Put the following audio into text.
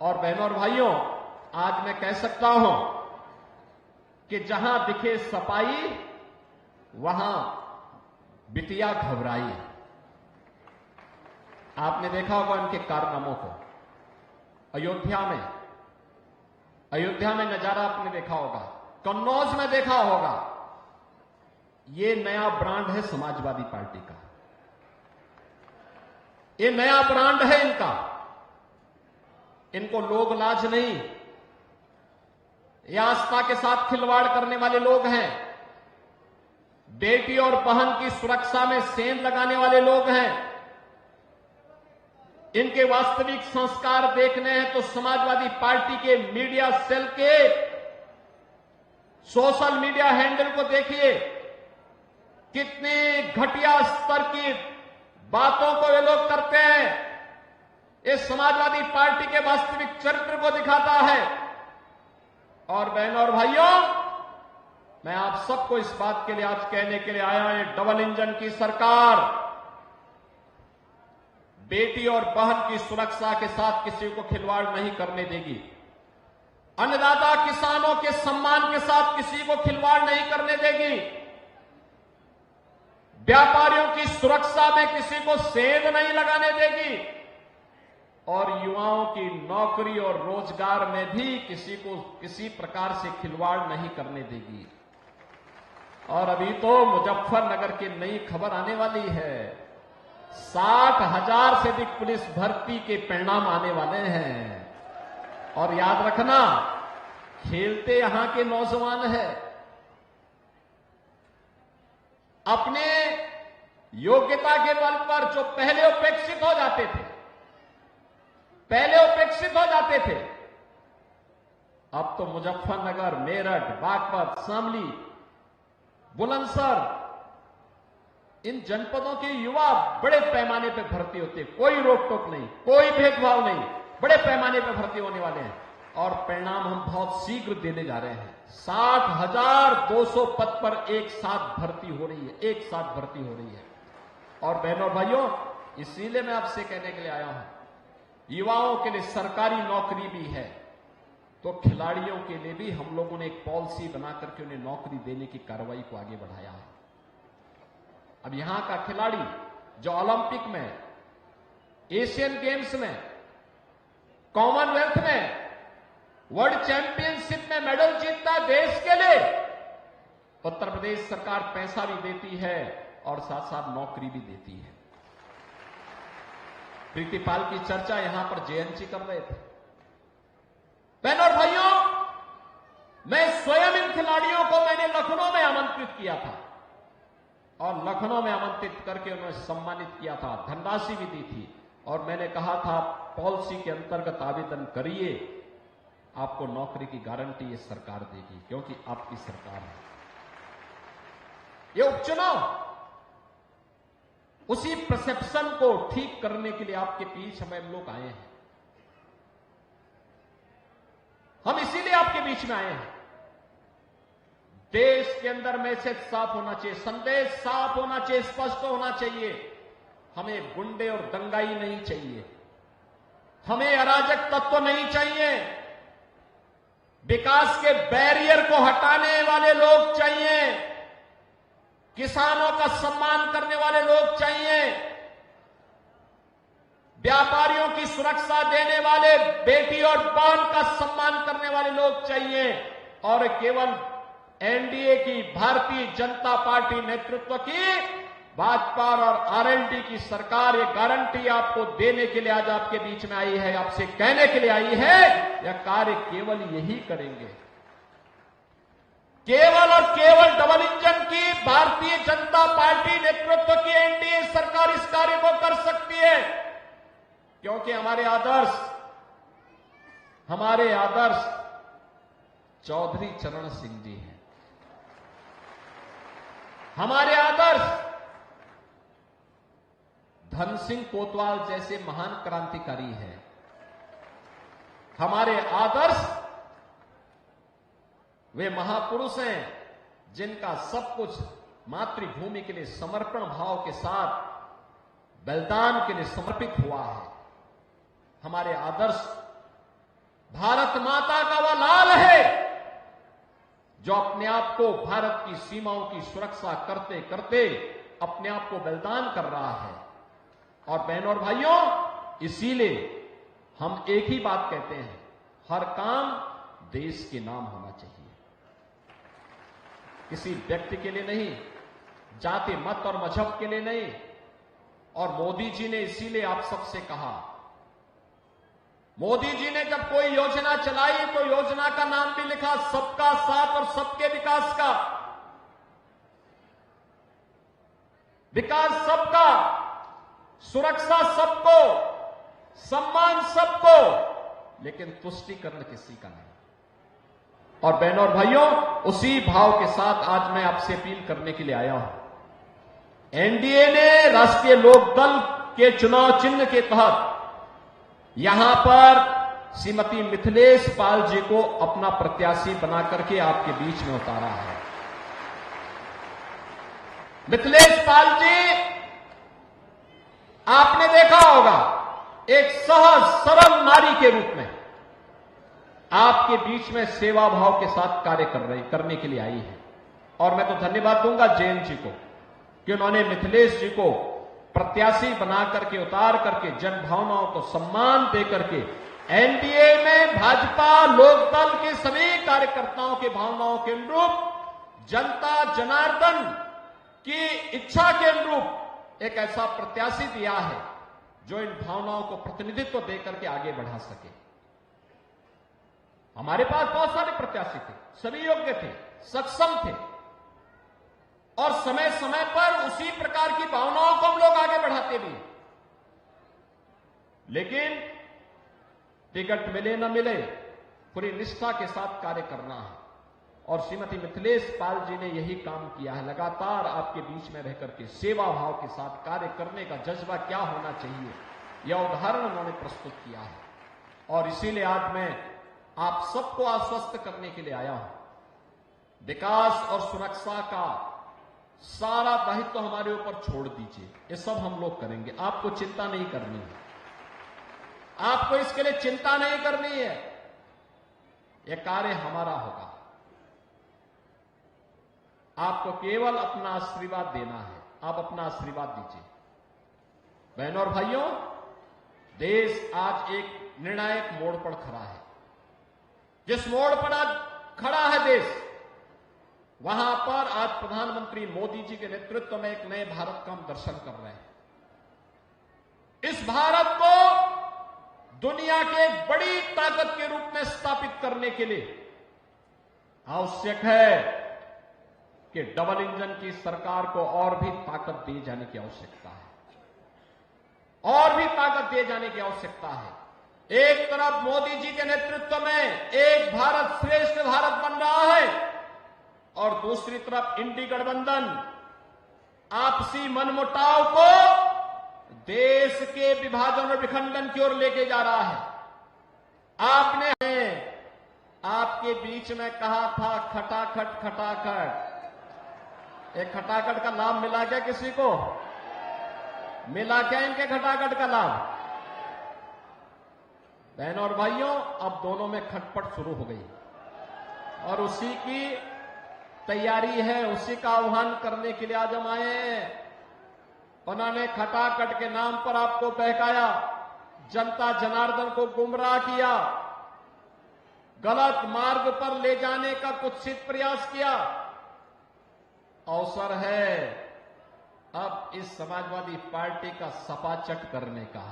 और बहनों और भाइयों, आज मैं कह सकता हूं कि जहां दिखे सपाई वहां बिटिया घबराई। आपने देखा होगा उनके कारनामों को। अयोध्या में नजारा आपने देखा होगा, कन्नौज में देखा होगा। ये नया ब्रांड है समाजवादी पार्टी का, ये नया ब्रांड है इनका। इनको लोग लाज नहीं, ये आस्था के साथ खिलवाड़ करने वाले लोग हैं, बेटी और बहन की सुरक्षा में सेंध लगाने वाले लोग हैं। इनके वास्तविक संस्कार देखने हैं तो समाजवादी पार्टी के मीडिया सेल के सोशल मीडिया हैंडल को देखिए, कितनी घटिया स्तर की बातों को ये लोग करते हैं। इस समाजवादी पार्टी के वास्तविक चरित्र को दिखाता है। और बहनों और भाइयों, मैं आप सबको इस बात के लिए आज कहने के लिए आया हूं, डबल इंजन की सरकार बेटी और बहन की सुरक्षा के साथ किसी को खिलवाड़ नहीं करने देगी। अन्नदाता किसानों के सम्मान के साथ किसी को खिलवाड़ नहीं करने देगी। व्यापारियों की सुरक्षा में किसी को सेंध नहीं लगाने देगी। और युवाओं की नौकरी और रोजगार में भी किसी को किसी प्रकार से खिलवाड़ नहीं करने देगी। और अभी तो मुजफ्फरनगर की नई खबर आने वाली है, 60,000 से अधिक पुलिस भर्ती के परिणाम आने वाले हैं। और याद रखना, खेलते यहां के नौजवान हैं। अपने योग्यता के बल पर जो पहले उपेक्षित हो जाते थे, अब तो मुजफ्फरनगर, मेरठ, बागपत, शामली, बुलंदशहर, इन जनपदों के युवा बड़े पैमाने पर भर्ती होते हैं। कोई रोक टोक नहीं, कोई भेदभाव नहीं, बड़े पैमाने पर भर्ती होने वाले हैं। और परिणाम हम बहुत शीघ्र देने जा रहे हैं। 60,200 पद पर एक साथ भर्ती हो रही है। और बहनों भाइयों, इसीलिए मैं आपसे कहने के लिए आया हूं, युवाओं के लिए सरकारी नौकरी भी है, तो खिलाड़ियों के लिए भी हम लोगों ने एक पॉलिसी बना करके उन्हें नौकरी देने की कार्रवाई को आगे बढ़ाया है। अब यहां का खिलाड़ी जो ओलंपिक में, एशियन गेम्स में, कॉमनवेल्थ में, वर्ल्ड चैंपियनशिप में मेडल जीतता है देश के लिए, उत्तर प्रदेश सरकार पैसा भी देती है और साथ साथ नौकरी भी देती है। प्रीतिपाल की चर्चा यहां पर जेएनसी कर रहे थे। बहनों और भाइयों, मैं स्वयं इन खिलाड़ियों को मैंने लखनऊ में आमंत्रित किया था और लखनऊ में आमंत्रित करके उन्हें सम्मानित किया था, धनराशि भी दी थी। और मैंने कहा था, पॉलिसी के अंतर्गत आवेदन करिए, आपको नौकरी की गारंटी ये सरकार देगी, क्योंकि आपकी सरकार है। ये उपचुनाव उसी परसेप्शन को ठीक करने के लिए आपके बीच हम लोग आए हैं। हम इसीलिए आपके बीच में आए हैं। देश के अंदर मैसेज साफ होना चाहिए, संदेश साफ होना चाहिए, स्पष्ट होना चाहिए। हमें गुंडे और दंगाई नहीं चाहिए, हमें अराजक तत्व नहीं चाहिए, विकास के बैरियर को हटाने वाले लोग चाहिए, किसानों का सम्मान करने वाले लोग चाहिए, व्यापारियों की सुरक्षा देने वाले, बेटी और बहन का सम्मान करने वाले लोग चाहिए। और केवल एनडीए की, भारतीय जनता पार्टी नेतृत्व की, भाजपा और आरएलडी की सरकार ये गारंटी आपको देने के लिए आज आपके बीच में आई है, आपसे कहने के लिए आई है, यह कार्य केवल यही करेंगे। केवल और केवल डबल इंजन की भारतीय जनता पार्टी नेतृत्व की एनडीए सरकार इस कार्य को कर सकती है, क्योंकि हमारे आदर्श चौधरी चरण सिंह जी हैं। हमारे आदर्श धन सिंह कोतवाल जैसे महान क्रांतिकारी हैं। हमारे आदर्श वे महापुरुष हैं जिनका सब कुछ मातृभूमि के लिए समर्पण भाव के साथ बलिदान के लिए समर्पित हुआ है। हमारे आदर्श भारत माता का वह लाल है जो अपने आप को भारत की सीमाओं की सुरक्षा करते करते अपने आप को बलिदान कर रहा है। और बहनों और भाइयों, इसीलिए हम एक ही बात कहते हैं, हर काम देश के नाम होना चाहिए, किसी व्यक्ति के लिए नहीं, जाति मत और मजहब के लिए नहीं। और मोदी जी ने इसीलिए आप सबसे कहा, मोदी जी ने जब कोई योजना चलाई तो योजना का नाम भी लिखा सबका साथ और सबके विकास का। विकास सबका, सुरक्षा सबको, सम्मान सबको, लेकिन तुष्टीकरण किसी का नहीं। और बहनों और भाइयों, उसी भाव के साथ आज मैं आपसे अपील करने के लिए आया हूं। एनडीए ने राष्ट्रीय लोकदल के चुनाव चिन्ह के तहत यहां पर श्रीमती मिथिलेश पाल जी को अपना प्रत्याशी बना करके आपके बीच में उतारा है। मिथिलेश पाल जी, आपने देखा होगा, एक सहज सरल नारी के रूप में आपके बीच में सेवा भाव के साथ कार्य करने के लिए आई है। और मैं तो धन्यवाद दूंगा जैन जी को कि उन्होंने मिथिलेश जी को प्रत्याशी बना करके, उतार करके, जन भावनाओं को सम्मान दे करके एनडीए में भाजपा लोकदल के सभी कार्यकर्ताओं की भावनाओं के अनुरूप, जनता जनार्दन की इच्छा के अनुरूप एक ऐसा प्रत्याशी दिया है जो इन भावनाओं को प्रतिनिधित्व देकर के आगे बढ़ा सके। हमारे पास बहुत सारे प्रत्याशी थे, सभी योग्य थे, सक्षम थे, और समय समय पर उसी प्रकार की भावनाओं को हम लोग आगे बढ़ाते भी। लेकिन टिकट मिले न मिले, पूरी निष्ठा के साथ कार्य करना है। और श्रीमती मिथिलेश पाल जी ने यही काम किया है, लगातार आपके बीच में रहकर के सेवा भाव के साथ कार्य करने का जज्बा क्या होना चाहिए, यह उदाहरण उन्होंने प्रस्तुत किया है। और इसीलिए आज मैं आप सबको आश्वस्त करने के लिए आया हूं, विकास और सुरक्षा का सारा दायित्व हमारे ऊपर छोड़ दीजिए, ये सब हम लोग करेंगे, आपको चिंता नहीं करनी है, आपको इसके लिए चिंता नहीं करनी है, यह कार्य हमारा होगा। आपको केवल अपना आशीर्वाद देना है, आप अपना आशीर्वाद दीजिए। बहनों और भाइयों, देश आज एक निर्णायक मोड़ पर खड़ा है। जिस मोड़ पर आज खड़ा है देश, वहां पर आज प्रधानमंत्री मोदी जी के नेतृत्व में एक नए भारत का हम दर्शन कर रहे हैं। इस भारत को दुनिया के एक बड़ी ताकत के रूप में स्थापित करने के लिए आवश्यक है कि डबल इंजन की सरकार को और भी ताकत दी जाने की आवश्यकता है, और भी ताकत दिए जाने की आवश्यकता है। एक तरफ मोदी जी के नेतृत्व में एक भारत श्रेष्ठ भारत बन रहा है, और दूसरी तरफ इंडी गठबंधन आपसी मनमुटाव को देश के विभाजन और विखंडन की ओर लेके जा रहा है। आपने आपके बीच में कहा था खटाखट खटाखट, एक खटाखट का लाभ मिला क्या किसी को? मिला क्या इनके खटाखट का लाभ? बहनों और भाइयों, अब दोनों में खटपट शुरू हो गई और उसी की तैयारी है, उसी का आह्वान करने के लिए आज हम आए हैं। उन्होंने खटाखट के नाम पर आपको बहकाया, जनता जनार्दन को गुमराह किया, गलत मार्ग पर ले जाने का कुत्सित प्रयास किया। अवसर है अब इस समाजवादी पार्टी का सपाचट करने का।